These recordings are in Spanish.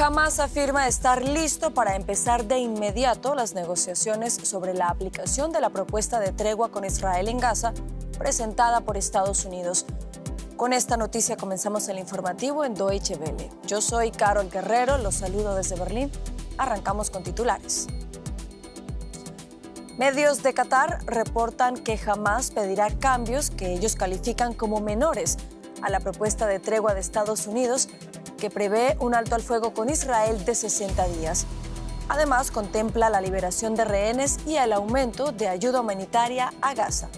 Hamás afirma estar listo para empezar de inmediato las negociaciones sobre la aplicación de la propuesta de tregua con Israel en Gaza presentada por Estados Unidos. Con esta noticia comenzamos el informativo en Deutsche Welle. Yo soy Carol Guerrero, los saludo desde Berlín. Arrancamos con titulares. Medios de Qatar reportan que Hamás pedirá cambios que ellos califican como menores a la propuesta de tregua de Estados Unidos, que prevé un alto al fuego con Israel de 60 días. Además, contempla la liberación de rehenes y el aumento de ayuda humanitaria a Gaza.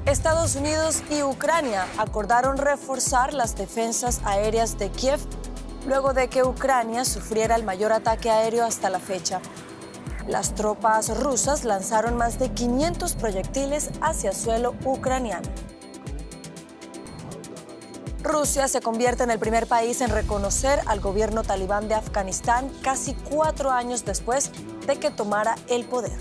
Estados Unidos y Ucrania acordaron reforzar las defensas aéreas de Kiev luego de que Ucrania sufriera el mayor ataque aéreo hasta la fecha. Las tropas rusas lanzaron más de 500 proyectiles hacia suelo ucraniano. Rusia se convierte en el primer país en reconocer al gobierno talibán de Afganistán casi 4 años después de que tomara el poder.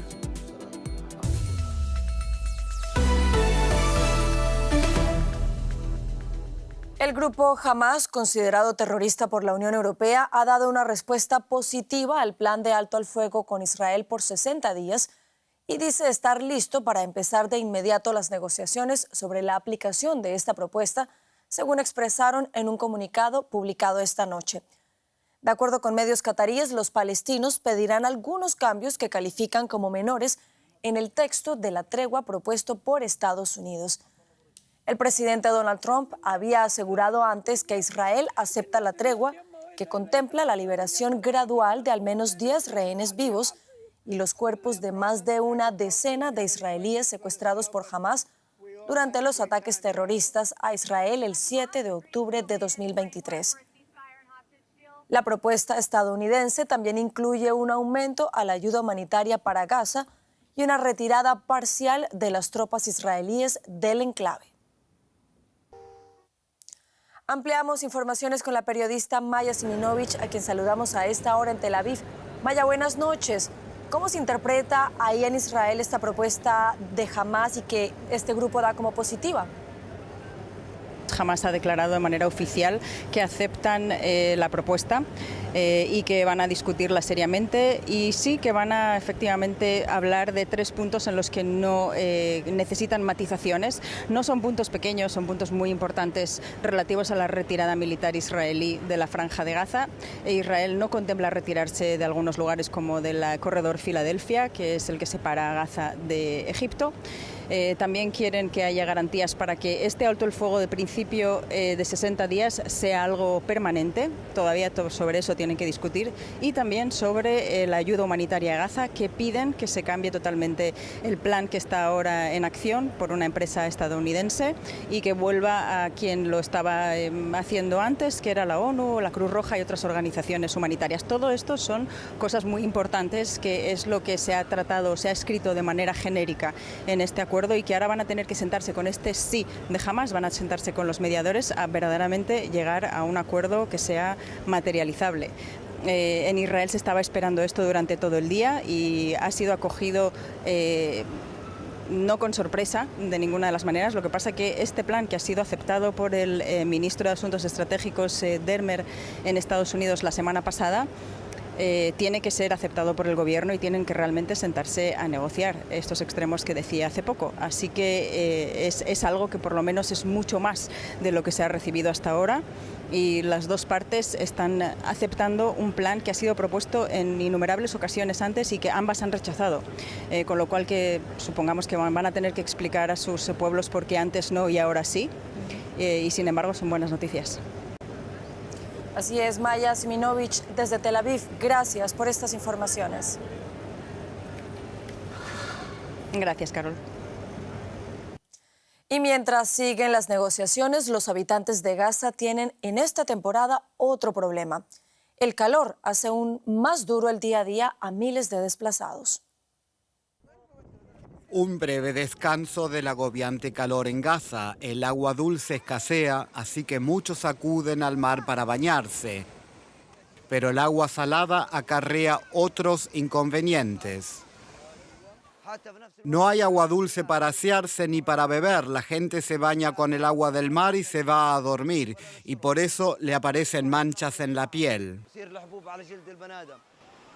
El grupo Hamás, considerado terrorista por la Unión Europea, ha dado una respuesta positiva al plan de alto al fuego con Israel por 60 días y dice estar listo para empezar de inmediato las negociaciones sobre la aplicación de esta propuesta, según expresaron en un comunicado publicado esta noche. De acuerdo con medios cataríes, los palestinos pedirán algunos cambios que califican como menores en el texto de la tregua propuesto por Estados Unidos. El presidente Donald Trump había asegurado antes que Israel acepta la tregua, que contempla la liberación gradual de al menos 10 rehenes vivos y los cuerpos de más de una decena de israelíes secuestrados por Hamás durante los ataques terroristas a Israel el 7 de octubre de 2023. La propuesta estadounidense también incluye un aumento a la ayuda humanitaria para Gaza y una retirada parcial de las tropas israelíes del enclave. Ampliamos informaciones con la periodista Maya Siminovich, a quien saludamos a esta hora en Tel Aviv. Maya, buenas noches. ¿Cómo se interpreta ahí en Israel esta propuesta de Hamás y que este grupo da como positiva? Hamás ha declarado de manera oficial que aceptan la propuesta y que van a discutirla seriamente, y sí que van a efectivamente hablar de 3 puntos en los que no necesitan matizaciones. No son puntos pequeños, son puntos muy importantes relativos a la retirada militar israelí de la Franja de Gaza. Israel no contempla retirarse de algunos lugares como del corredor Filadelfia, que es el que separa a Gaza de Egipto. También quieren que haya garantías para que este alto el fuego de principio de 60 días sea algo permanente. Todavía sobre eso tienen que discutir. Y también sobre la ayuda humanitaria a Gaza, que piden que se cambie totalmente el plan que está ahora en acción por una empresa estadounidense y que vuelva a quien lo estaba haciendo antes, que era la ONU, la Cruz Roja y otras organizaciones humanitarias. Todo esto son cosas muy importantes, que es lo que se ha tratado, se ha escrito de manera genérica en este acuerdo, y que ahora van a tener que sentarse con este sí de Hamás, van a sentarse con los mediadores a verdaderamente llegar a un acuerdo que sea materializable. En Israel se estaba esperando esto durante todo el día y ha sido acogido no con sorpresa de ninguna de las maneras. Lo que pasa es que este plan, que ha sido aceptado por el ministro de Asuntos Estratégicos Dermer en Estados Unidos la semana pasada, tiene que ser aceptado por el gobierno y tienen que realmente sentarse a negociar estos extremos que decía hace poco. Así que es algo que por lo menos es mucho más de lo que se ha recibido hasta ahora, y las dos partes están aceptando un plan que ha sido propuesto en innumerables ocasiones antes y que ambas han rechazado, con lo cual que supongamos que van a tener que explicar a sus pueblos por qué antes no y ahora sí, y sin embargo son buenas noticias. Así es, Maya Siminovich desde Tel Aviv. Gracias por estas informaciones. Gracias, Carol. Y mientras siguen las negociaciones, los habitantes de Gaza tienen en esta temporada otro problema. El calor hace aún más duro el día a día a miles de desplazados. Un breve descanso del agobiante calor en Gaza. El agua dulce escasea, así que muchos acuden al mar para bañarse. Pero el agua salada acarrea otros inconvenientes. No hay agua dulce para asearse ni para beber. La gente se baña con el agua del mar y se va a dormir. Y por eso le aparecen manchas en la piel.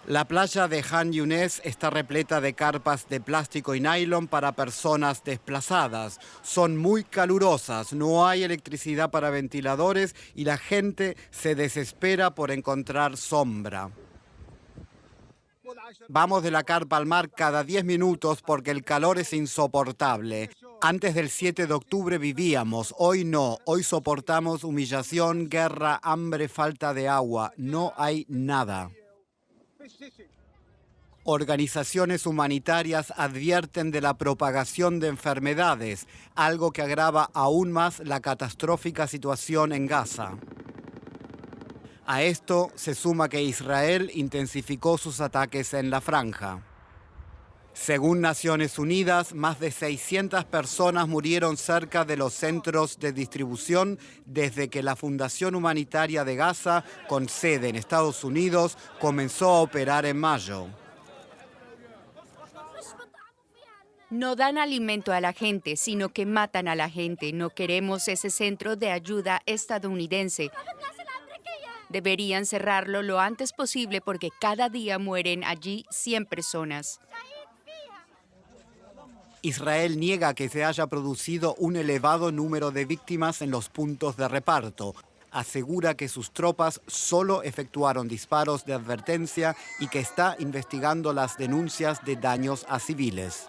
La playa de Han Yunes está repleta de carpas de plástico y nylon para personas desplazadas. Son muy calurosas, no hay electricidad para ventiladores y la gente se desespera por encontrar sombra. Vamos de la carpa al mar cada 10 minutos porque el calor es insoportable. Antes del 7 de octubre vivíamos, hoy no. Hoy soportamos humillación, guerra, hambre, falta de agua. No hay nada. Organizaciones humanitarias advierten de la propagación de enfermedades, algo que agrava aún más la catastrófica situación en Gaza. A esto se suma que Israel intensificó sus ataques en la franja. Según Naciones Unidas, más de 600 personas murieron cerca de los centros de distribución desde que la Fundación Humanitaria de Gaza, con sede en Estados Unidos, comenzó a operar en mayo. No dan alimento a la gente, sino que matan a la gente. No queremos ese centro de ayuda estadounidense. Deberían cerrarlo lo antes posible porque cada día mueren allí 100 personas. Israel niega que se haya producido un elevado número de víctimas en los puntos de reparto. Asegura que sus tropas solo efectuaron disparos de advertencia y que está investigando las denuncias de daños a civiles.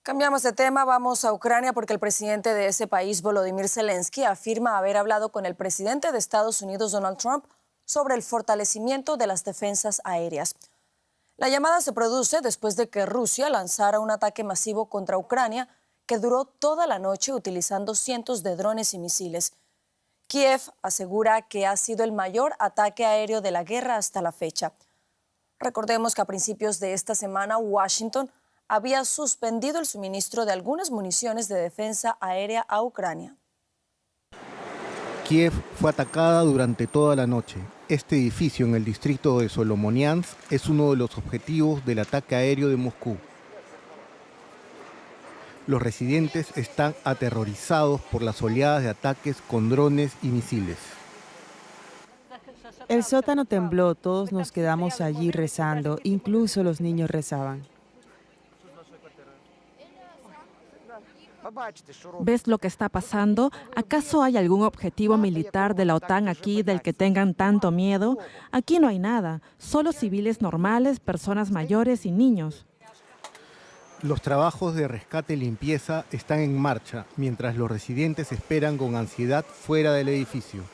Cambiamos de tema, vamos a Ucrania porque el presidente de ese país, Volodymyr Zelensky, afirma haber hablado con el presidente de Estados Unidos, Donald Trump, sobre el fortalecimiento de las defensas aéreas. La llamada se produce después de que Rusia lanzara un ataque masivo contra Ucrania que duró toda la noche utilizando cientos de drones y misiles. Kiev asegura que ha sido el mayor ataque aéreo de la guerra hasta la fecha. Recordemos que a principios de esta semana Washington había suspendido el suministro de algunas municiones de defensa aérea a Ucrania. Kiev fue atacada durante toda la noche. Este edificio en el distrito de Solomoniansk es uno de los objetivos del ataque aéreo de Moscú. Los residentes están aterrorizados por las oleadas de ataques con drones y misiles. El sótano tembló, todos nos quedamos allí rezando, incluso los niños rezaban. ¿Ves lo que está pasando? ¿Acaso hay algún objetivo militar de la OTAN aquí del que tengan tanto miedo? Aquí no hay nada, solo civiles normales, personas mayores y niños. Los trabajos de rescate y limpieza están en marcha, mientras los residentes esperan con ansiedad fuera del edificio.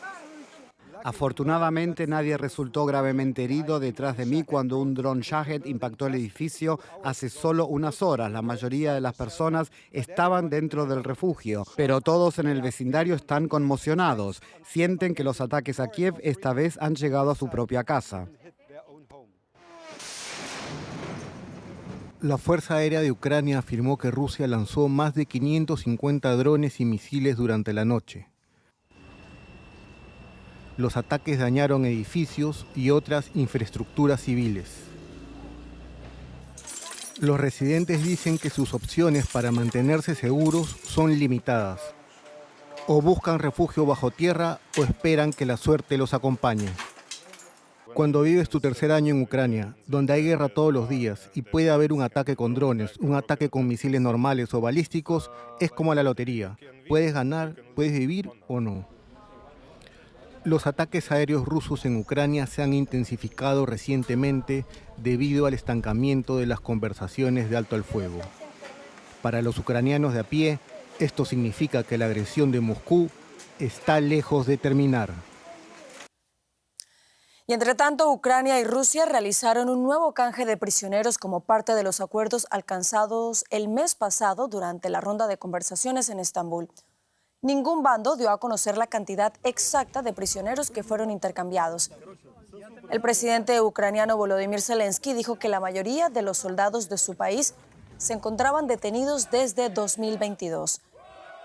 Afortunadamente nadie resultó gravemente herido detrás de mí cuando un dron Shahed impactó el edificio hace solo unas horas. La mayoría de las personas estaban dentro del refugio, pero todos en el vecindario están conmocionados. Sienten que los ataques a Kiev esta vez han llegado a su propia casa. La Fuerza Aérea de Ucrania afirmó que Rusia lanzó más de 550 drones y misiles durante la noche. Los ataques dañaron edificios y otras infraestructuras civiles. Los residentes dicen que sus opciones para mantenerse seguros son limitadas. O buscan refugio bajo tierra o esperan que la suerte los acompañe. Cuando vives tu tercer año en Ucrania, donde hay guerra todos los días y puede haber un ataque con drones, un ataque con misiles normales o balísticos, es como la lotería. Puedes ganar, puedes vivir o no. Los ataques aéreos rusos en Ucrania se han intensificado recientemente debido al estancamiento de las conversaciones de alto al fuego. Para los ucranianos de a pie, esto significa que la agresión de Moscú está lejos de terminar. Y entre tanto, Ucrania y Rusia realizaron un nuevo canje de prisioneros como parte de los acuerdos alcanzados el mes pasado durante la ronda de conversaciones en Estambul. Ningún bando dio a conocer la cantidad exacta de prisioneros que fueron intercambiados. El presidente ucraniano Volodymyr Zelensky dijo que la mayoría de los soldados de su país se encontraban detenidos desde 2022.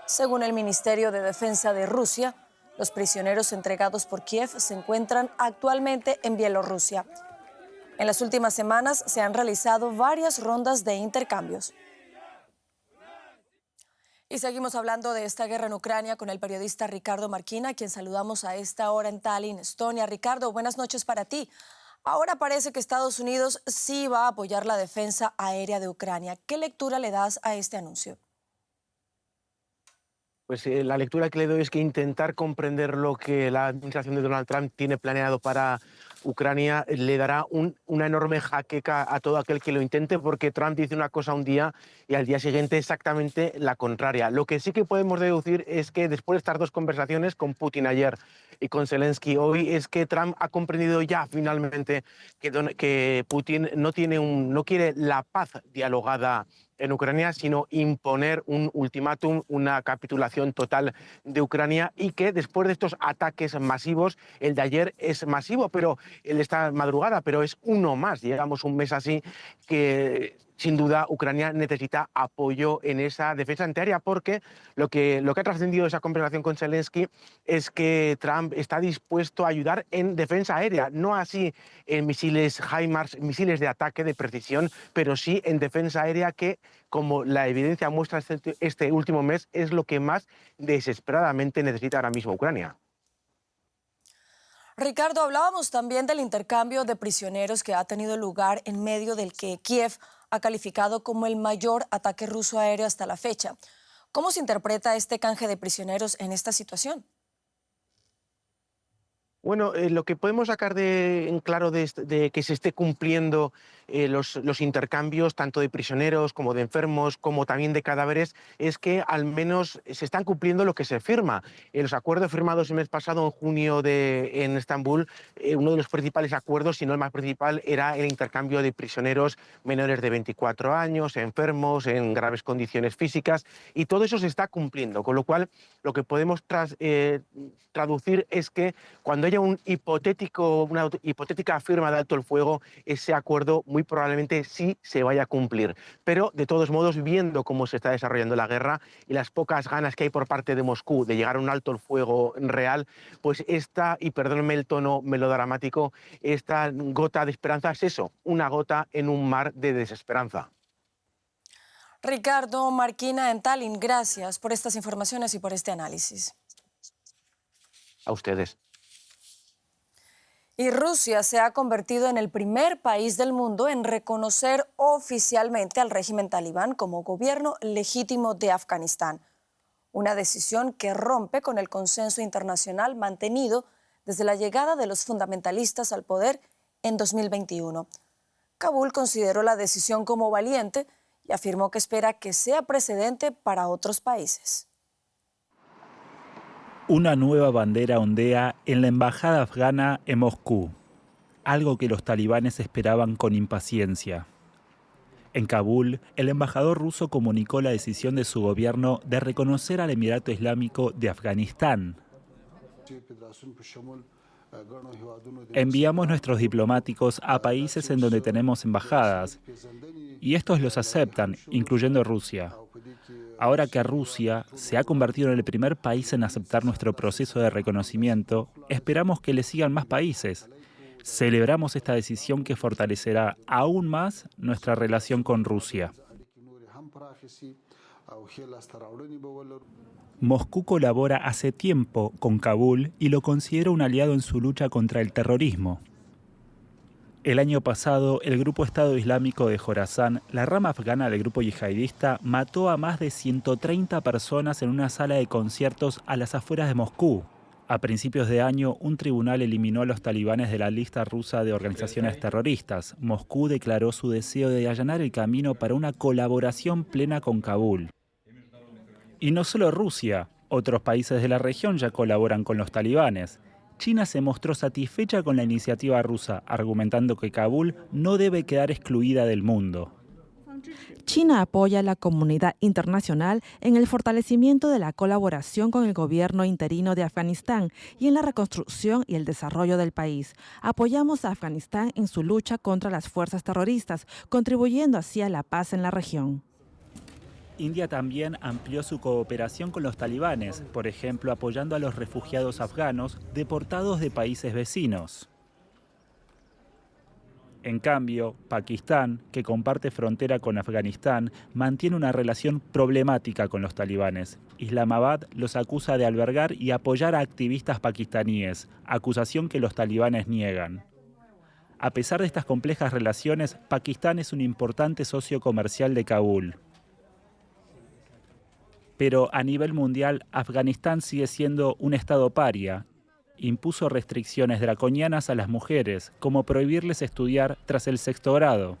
Según el Ministerio de Defensa de Rusia, los prisioneros entregados por Kiev se encuentran actualmente en Bielorrusia. En las últimas semanas se han realizado varias rondas de intercambios. Y seguimos hablando de esta guerra en Ucrania con el periodista Ricardo Marquina, a quien saludamos a esta hora en Tallinn, Estonia. Ricardo, buenas noches para ti. Ahora parece que Estados Unidos sí va a apoyar la defensa aérea de Ucrania. ¿Qué lectura le das a este anuncio? Pues la lectura que le doy es que intentar comprender lo que la administración de Donald Trump tiene planeado para Ucrania le dará una enorme jaqueca a todo aquel que lo intente, porque Trump dice una cosa un día y al día siguiente exactamente la contraria. Lo que sí que podemos deducir es que después de estas dos conversaciones con Putin ayer y con Zelensky hoy, es que Trump ha comprendido ya finalmente que Putin no quiere la paz dialogada en Ucrania, sino imponer un ultimátum, una capitulación total de Ucrania, y que después de estos ataques masivos, el de ayer es masivo, pero el de esta madrugada, pero es uno más. Llevamos un mes así que sin duda Ucrania necesita apoyo en esa defensa antiaérea, porque lo que ha trascendido de esa conversación con Zelensky es que Trump está dispuesto a ayudar en defensa aérea, no así en misiles HIMARS, misiles de ataque de precisión, pero sí en defensa aérea, que, como la evidencia muestra este último mes, es lo que más desesperadamente necesita ahora mismo Ucrania. Ricardo, hablábamos también del intercambio de prisioneros que ha tenido lugar en medio del que Kiev ha calificado como el mayor ataque ruso aéreo hasta la fecha. ¿Cómo se interpreta este canje de prisioneros en esta situación? Bueno, lo que podemos sacar en claro de que se esté cumpliendo los intercambios, tanto de prisioneros como de enfermos, como también de cadáveres, es que al menos se están cumpliendo lo que se firma. En los acuerdos firmados el mes pasado, en junio en Estambul, uno de los principales acuerdos, si no el más principal, era el intercambio de prisioneros menores de 24 años, enfermos, en graves condiciones físicas, y todo eso se está cumpliendo, con lo cual lo que podemos traducir es que cuando haya una hipotética firma de alto el fuego, ese acuerdo muy probablemente sí se vaya a cumplir. Pero, de todos modos, viendo cómo se está desarrollando la guerra y las pocas ganas que hay por parte de Moscú de llegar a un alto el fuego real, pues y perdónenme el tono melodramático, esta gota de esperanza es eso, una gota en un mar de desesperanza. Ricardo Marquina en Tallinn, gracias por estas informaciones y por este análisis. A ustedes. Y Rusia se ha convertido en el primer país del mundo en reconocer oficialmente al régimen talibán como gobierno legítimo de Afganistán. Una decisión que rompe con el consenso internacional mantenido desde la llegada de los fundamentalistas al poder en 2021. Kabul consideró la decisión como valiente y afirmó que espera que sea precedente para otros países. Una nueva bandera ondea en la embajada afgana en Moscú, algo que los talibanes esperaban con impaciencia. En Kabul, el embajador ruso comunicó la decisión de su gobierno de reconocer al Emirato Islámico de Afganistán. Enviamos nuestros diplomáticos a países en donde tenemos embajadas, y estos los aceptan, incluyendo Rusia. Ahora que Rusia se ha convertido en el primer país en aceptar nuestro proceso de reconocimiento, esperamos que le sigan más países. Celebramos esta decisión que fortalecerá aún más nuestra relación con Rusia. Moscú colabora hace tiempo con Kabul y lo considera un aliado en su lucha contra el terrorismo. El año pasado, el grupo Estado Islámico de Jorasán, la rama afgana del grupo yihadista, mató a más de 130 personas en una sala de conciertos a las afueras de Moscú. A principios de año, un tribunal eliminó a los talibanes de la lista rusa de organizaciones terroristas. Moscú declaró su deseo de allanar el camino para una colaboración plena con Kabul. Y no solo Rusia, otros países de la región ya colaboran con los talibanes. China se mostró satisfecha con la iniciativa rusa, argumentando que Kabul no debe quedar excluida del mundo. China apoya a la comunidad internacional en el fortalecimiento de la colaboración con el gobierno interino de Afganistán y en la reconstrucción y el desarrollo del país. Apoyamos a Afganistán en su lucha contra las fuerzas terroristas, contribuyendo así a la paz en la región. India también amplió su cooperación con los talibanes, por ejemplo, apoyando a los refugiados afganos deportados de países vecinos. En cambio, Pakistán, que comparte frontera con Afganistán, mantiene una relación problemática con los talibanes. Islamabad los acusa de albergar y apoyar a activistas pakistaníes, acusación que los talibanes niegan. A pesar de estas complejas relaciones, Pakistán es un importante socio comercial de Kabul. Pero a nivel mundial, Afganistán sigue siendo un estado paria. Impuso restricciones draconianas a las mujeres, como prohibirles estudiar tras el 6º grado.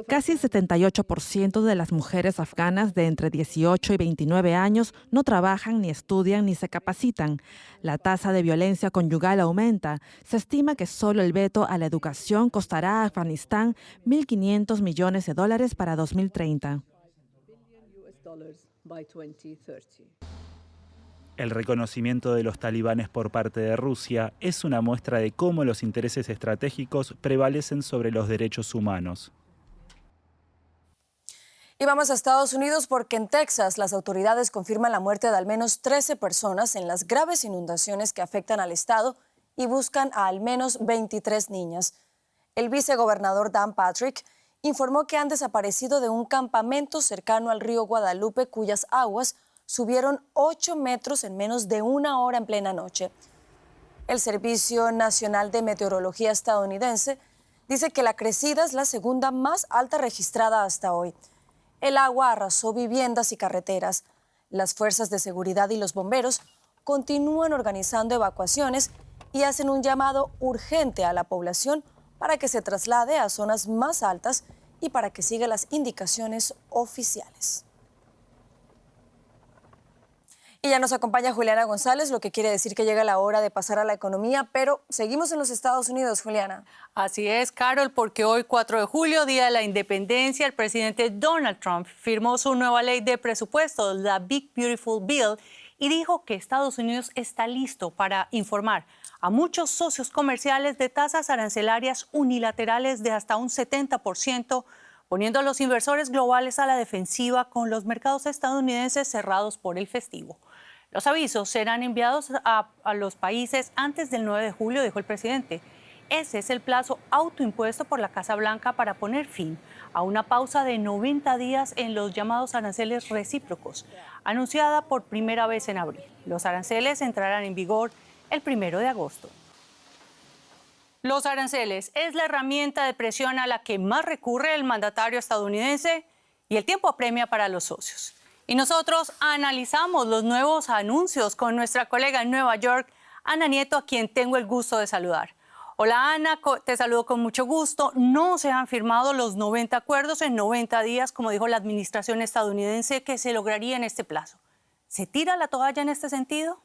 Casi el 78% de las mujeres afganas de entre 18 y 29 años no trabajan, ni estudian, ni se capacitan. La tasa de violencia conyugal aumenta. Se estima que solo el veto a la educación costará a Afganistán $1.500 millones para 2030. El reconocimiento de los talibanes por parte de Rusia es una muestra de cómo los intereses estratégicos prevalecen sobre los derechos humanos. Y vamos a Estados Unidos porque en Texas las autoridades confirman la muerte de al menos 13 personas en las graves inundaciones que afectan al estado y buscan a al menos 23 niñas. El vicegobernador Dan Patrick informó que han desaparecido de un campamento cercano al río Guadalupe, cuyas aguas subieron 8 metros en menos de una hora en plena noche. El Servicio Nacional de Meteorología estadounidense dice que la crecida es la segunda más alta registrada hasta hoy. El agua arrasó viviendas y carreteras. Las fuerzas de seguridad y los bomberos continúan organizando evacuaciones y hacen un llamado urgente a la población para que se traslade a zonas más altas y para que siga las indicaciones oficiales. Y ya nos acompaña Juliana González, lo que quiere decir que llega la hora de pasar a la economía, pero seguimos en los Estados Unidos, Juliana. Así es, Carol, porque hoy, 4 de julio, Día de la Independencia, el presidente Donald Trump firmó su nueva ley de presupuesto, la Big Beautiful Bill, y dijo que Estados Unidos está listo para informar a muchos socios comerciales de tasas arancelarias unilaterales de hasta un 70%, poniendo a los inversores globales a la defensiva con los mercados estadounidenses cerrados por el festivo. Los avisos serán enviados a los países antes del 9 de julio, dijo el presidente. Ese es el plazo autoimpuesto por la Casa Blanca para poner fin a una pausa de 90 días en los llamados aranceles recíprocos, anunciada por primera vez en abril. Los aranceles entrarán en vigor el 1 de agosto. Los aranceles es la herramienta de presión a la que más recurre el mandatario estadounidense y el tiempo apremia para los socios. Y nosotros analizamos los nuevos anuncios con nuestra colega en Nueva York, Ana Nieto, a quien tengo el gusto de saludar. Hola Ana, te saludo con mucho gusto. No se han firmado los 90 acuerdos en 90 días, como dijo la administración estadounidense, que se lograría en este plazo. ¿Se tira la toalla en este sentido?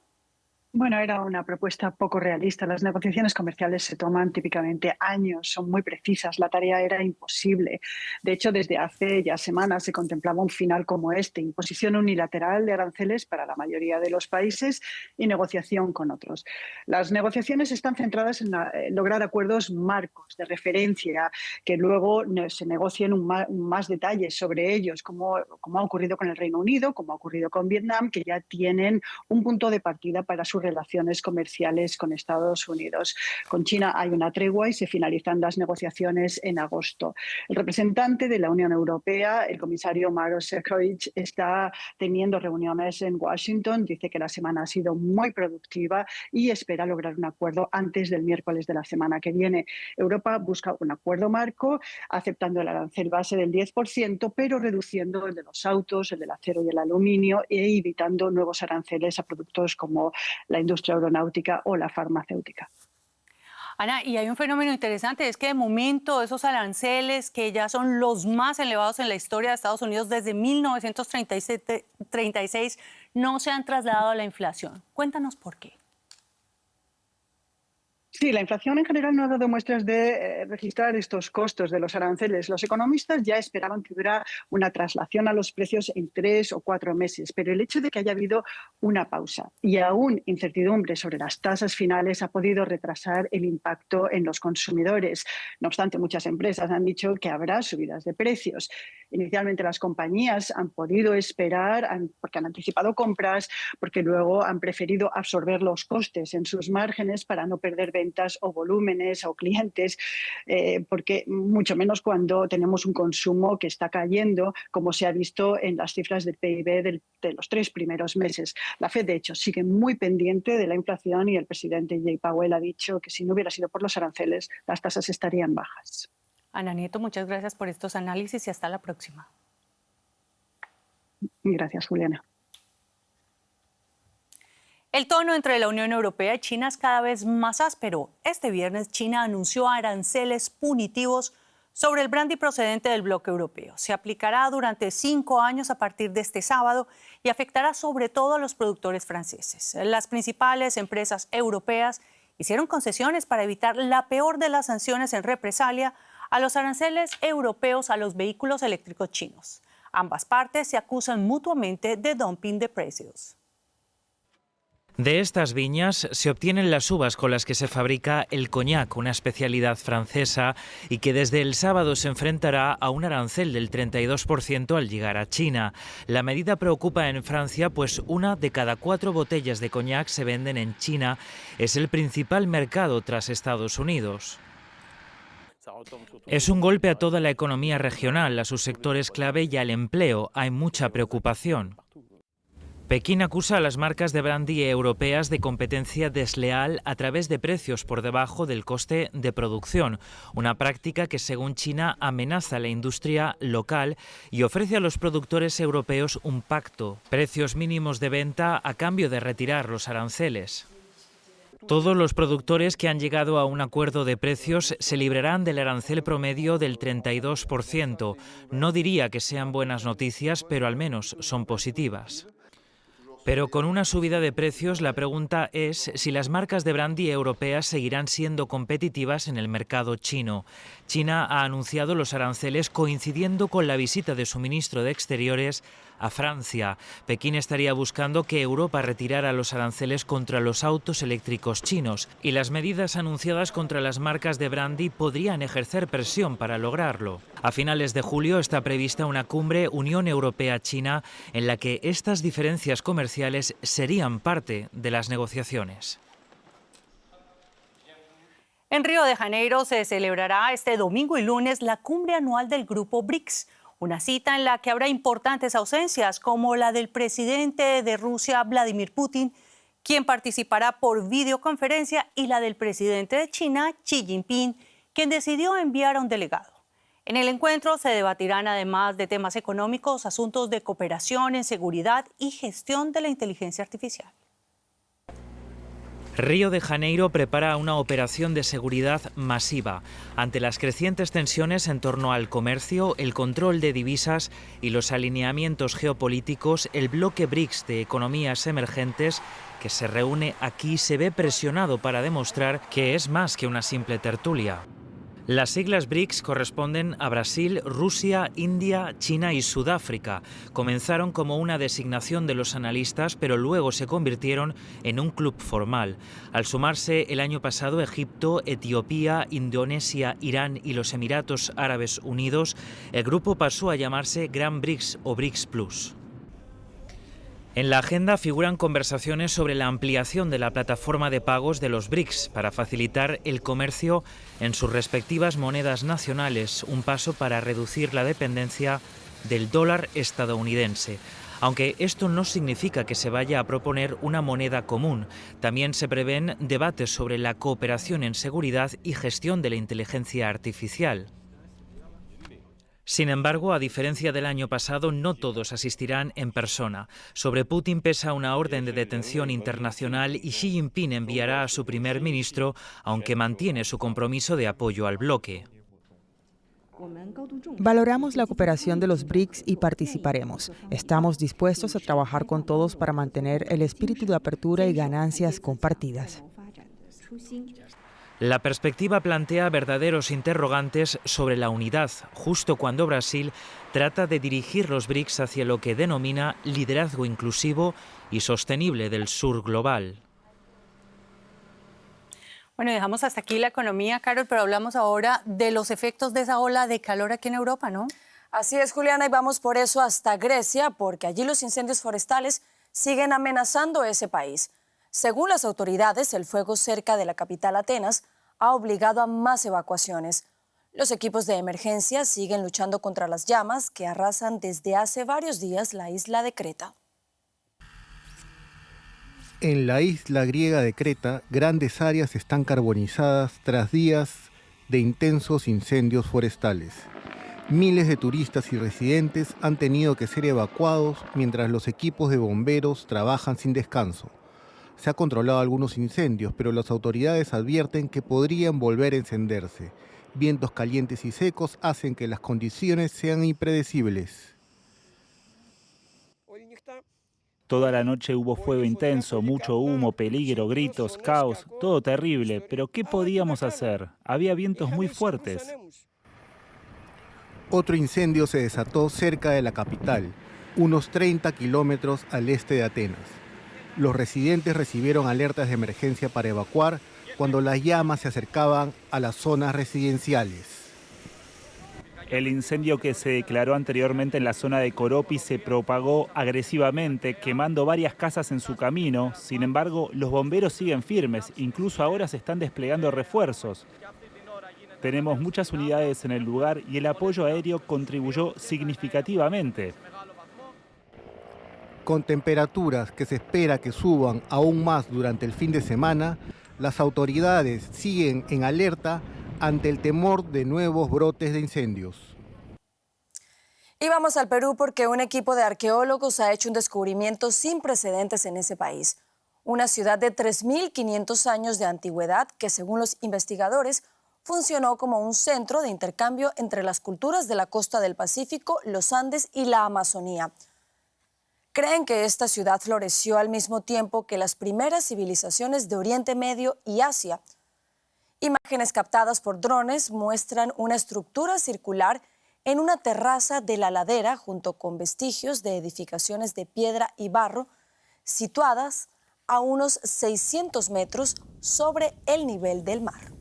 Bueno, era una propuesta poco realista. Las negociaciones comerciales se toman típicamente años, son muy precisas. La tarea era imposible. De hecho, desde hace ya semanas se contemplaba un final como este: imposición unilateral de aranceles para la mayoría de los países y negociación con otros. Las negociaciones están centradas en lograr acuerdos marcos de referencia, que luego se negocien más detalles sobre ellos, como ha ocurrido con el Reino Unido, como ha ocurrido con Vietnam, que ya tienen un punto de partida para sus relaciones comerciales con Estados Unidos. Con China hay una tregua y se finalizan las negociaciones en agosto. El representante de la Unión Europea, el comisario Maroš Šefčovič, está teniendo reuniones en Washington. Dice que la semana ha sido muy productiva y espera lograr un acuerdo antes del miércoles de la semana que viene. Europa busca un acuerdo marco, aceptando el arancel base del 10%, pero reduciendo el de los autos, el del acero y el aluminio, e evitando nuevos aranceles a productos como la industria aeronáutica o la farmacéutica. Ana, y hay un fenómeno interesante, es que de momento esos aranceles, que ya son los más elevados en la historia de Estados Unidos desde 1936, no se han trasladado a la inflación. Cuéntanos por qué. Sí, la inflación en general no ha dado muestras de registrar estos costos de los aranceles. Los economistas ya esperaban que hubiera una traslación a los precios en 3 o 4 meses, pero el hecho de que haya habido una pausa y aún incertidumbre sobre las tasas finales ha podido retrasar el impacto en los consumidores. No obstante, muchas empresas han dicho que habrá subidas de precios. Inicialmente las compañías han podido esperar porque han anticipado compras, porque luego han preferido absorber los costes en sus márgenes para no perder ventas ventas o volúmenes o clientes, porque mucho menos cuando tenemos un consumo que está cayendo, como se ha visto en las cifras del PIB de los 3 primeros meses. La Fed, de hecho, sigue muy pendiente de la inflación y el presidente Jay Powell ha dicho que si no hubiera sido por los aranceles, las tasas estarían bajas. Ana Nieto, muchas gracias por estos análisis y hasta la próxima. Gracias, Juliana. El tono entre la Unión Europea y China es cada vez más áspero. Este viernes China anunció aranceles punitivos sobre el brandy procedente del bloque europeo. Se aplicará durante 5 años a partir de este sábado y afectará sobre todo a los productores franceses. Las principales empresas europeas hicieron concesiones para evitar la peor de las sanciones en represalia a los aranceles europeos a los vehículos eléctricos chinos. Ambas partes se acusan mutuamente de dumping de precios. De estas viñas se obtienen las uvas con las que se fabrica el coñac, una especialidad francesa y que desde el sábado se enfrentará a un arancel del 32% al llegar a China. La medida preocupa en Francia, pues 1 de cada 4 botellas de coñac se venden en China. Es el principal mercado tras Estados Unidos. Es un golpe a toda la economía regional, a sus sectores clave y al empleo. Hay mucha preocupación. Pekín acusa a las marcas de brandy europeas de competencia desleal a través de precios por debajo del coste de producción, una práctica que según China amenaza a la industria local y ofrece a los productores europeos un pacto, precios mínimos de venta a cambio de retirar los aranceles. Todos los productores que han llegado a un acuerdo de precios se librarán del arancel promedio del 32%. No diría que sean buenas noticias, pero al menos son positivas. Pero con una subida de precios, la pregunta es si las marcas de brandy europeas seguirán siendo competitivas en el mercado chino. China ha anunciado los aranceles coincidiendo con la visita de su ministro de Exteriores a Francia. Pekín estaría buscando que Europa retirara los aranceles contra los autos eléctricos chinos y las medidas anunciadas contra las marcas de brandy podrían ejercer presión para lograrlo. A finales de julio está prevista una cumbre Unión Europea-China en la que estas diferencias comerciales serían parte de las negociaciones. En Río de Janeiro se celebrará este domingo y lunes la cumbre anual del Grupo BRICS, una cita en la que habrá importantes ausencias como la del presidente de Rusia, Vladimir Putin, quien participará por videoconferencia, y la del presidente de China, Xi Jinping, quien decidió enviar a un delegado. En el encuentro se debatirán, además de temas económicos, asuntos de cooperación en seguridad y gestión de la inteligencia artificial. Río de Janeiro prepara una operación de seguridad masiva ante las crecientes tensiones en torno al comercio, el control de divisas y los alineamientos geopolíticos. El bloque BRICS de economías emergentes que se reúne aquí se ve presionado para demostrar que es más que una simple tertulia. Las siglas BRICS corresponden a Brasil, Rusia, India, China y Sudáfrica. Comenzaron como una designación de los analistas, pero luego se convirtieron en un club formal. Al sumarse el año pasado Egipto, Etiopía, Indonesia, Irán y los Emiratos Árabes Unidos, el grupo pasó a llamarse Gran BRICS o BRICS Plus. En la agenda figuran conversaciones sobre la ampliación de la plataforma de pagos de los BRICS para facilitar el comercio en sus respectivas monedas nacionales, un paso para reducir la dependencia del dólar estadounidense. Aunque esto no significa que se vaya a proponer una moneda común, también se prevén debates sobre la cooperación en seguridad y gestión de la inteligencia artificial. Sin embargo, a diferencia del año pasado, no todos asistirán en persona. Sobre Putin pesa una orden de detención internacional y Xi Jinping enviará a su primer ministro, aunque mantiene su compromiso de apoyo al bloque. Valoramos la cooperación de los BRICS y participaremos. Estamos dispuestos a trabajar con todos para mantener el espíritu de apertura y ganancias compartidas. La perspectiva plantea verdaderos interrogantes sobre la unidad, justo cuando Brasil trata de dirigir los BRICS hacia lo que denomina liderazgo inclusivo y sostenible del sur global. Bueno, dejamos hasta aquí la economía, Carol, pero hablamos ahora de los efectos de esa ola de calor aquí en Europa, ¿no? Así es, Juliana, y vamos por eso hasta Grecia, porque allí los incendios forestales siguen amenazando ese país. Según las autoridades, el fuego cerca de la capital Atenas ha obligado a más evacuaciones. Los equipos de emergencia siguen luchando contra las llamas que arrasan desde hace varios días la isla de Creta. En la isla griega de Creta, grandes áreas están carbonizadas tras días de intensos incendios forestales. Miles de turistas y residentes han tenido que ser evacuados mientras los equipos de bomberos trabajan sin descanso. Se ha controlado algunos incendios, pero las autoridades advierten que podrían volver a encenderse. Vientos calientes y secos hacen que las condiciones sean impredecibles. Toda la noche hubo fuego intenso, mucho humo, peligro, gritos, caos, todo terrible. Pero ¿qué podíamos hacer? Había vientos muy fuertes. Otro incendio se desató cerca de la capital, unos 30 kilómetros al este de Atenas. Los residentes recibieron alertas de emergencia para evacuar cuando las llamas se acercaban a las zonas residenciales. El incendio que se declaró anteriormente en la zona de Coropi se propagó agresivamente, quemando varias casas en su camino. Sin embargo, los bomberos siguen firmes, incluso ahora se están desplegando refuerzos. Tenemos muchas unidades en el lugar y el apoyo aéreo contribuyó significativamente. Con temperaturas que se espera que suban aún más durante el fin de semana, las autoridades siguen en alerta ante el temor de nuevos brotes de incendios. Y vamos al Perú porque un equipo de arqueólogos ha hecho un descubrimiento sin precedentes en ese país. Una ciudad de 3.500 años de antigüedad que, según los investigadores, funcionó como un centro de intercambio entre las culturas de la costa del Pacífico, los Andes y la Amazonía. Creen que esta ciudad floreció al mismo tiempo que las primeras civilizaciones de Oriente Medio y Asia. Imágenes captadas por drones muestran una estructura circular en una terraza de la ladera junto con vestigios de edificaciones de piedra y barro situadas a unos 600 metros sobre el nivel del mar.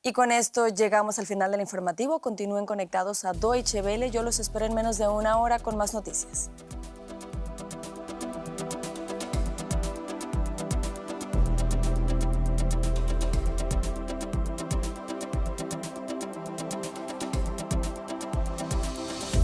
Y con esto llegamos al final del informativo. Continúen conectados a Deutsche Welle. Yo los espero en menos de una hora con más noticias.